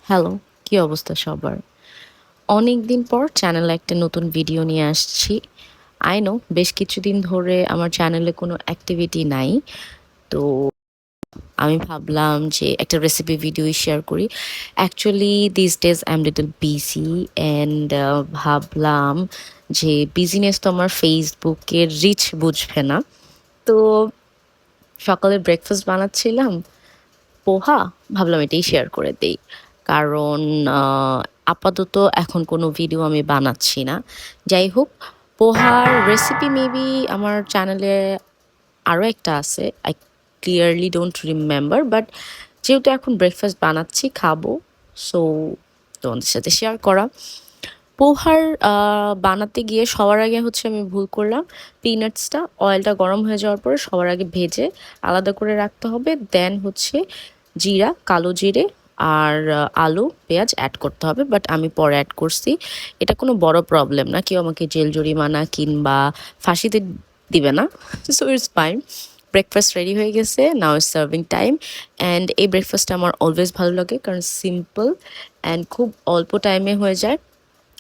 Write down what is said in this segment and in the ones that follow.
Hello, কি অবস্থা সবার? অনেকদিন পর চ্যানেলে একটা নতুন ভিডিও নিয়ে আসছি। I know বেশ কিছুদিন ধরে আমার চ্যানেলে কোনো অ্যাক্টিভিটি নাই। তো আমি ভাবলাম যে একটা রেসিপি ভিডিওই শেয়ার করি। Actually these days I'm little busy and ভাবলাম যে বিজিনেস তো আমার Facebook এর রিচ বুঝবে না। তো সকালে ব্রেকফাস্ট বানাচ্ছিলাম। পোহা ভাবলাম এটাই শেয়ার করে দেই। কারণ আ আপাতত এখন কোনো ভিডিও আমি বানাচ্ছি না। যাই হোক, পোহার রেসিপি মেবি আমার চ্যানেলে আরো একটা আছে। I clearly don't remember but যেহেতু এখন ব্রেকফাস্ট বানাচ্ছি, খাবো। সো তোমাদের সাথে শেয়ার করা। পোহার বানাতে গিয়ে সবার আগে হচ্ছে আমি ভুল করলাম। পিনাটসটা অয়েলটা গরম হয়ে যাওয়ার পরে সবার আগে ভেজে আলাদা করে রাখতে হবে। দেন হচ্ছে জিরা, কালো জিরে আর আলু, পেঁয়াজ অ্যাড করতে হবে। বাট আমি পরে অ্যাড করছি। এটা কোনো বড় প্রবলেম না। কেউ আমাকে জেল জরিমানা কিংবা ফাঁসিতে দিবে না। So it's fine. Breakfast ready হয়ে গেছে। Now it's serving time. And এই ব্রেকফাস্টটা আমার অলওয়েজ ভালো লাগে কারণ সিম্পল অ্যান্ড খুব অল্প টাইমে হয়ে যায়।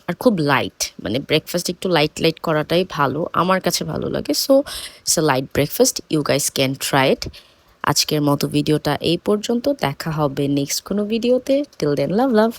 আর খুব লাইট, মানে ব্রেকফাস্ট একটু লাইট করাটাই ভালো, আমার কাছে ভালো লাগে। So it's a light breakfast, you guys can try it. আজকের মতো ভিডিওটা এই পর্যন্ত, দেখা হবে নেক্সট কোনো ভিডিওতে। টিল দেন লাভ লাভ।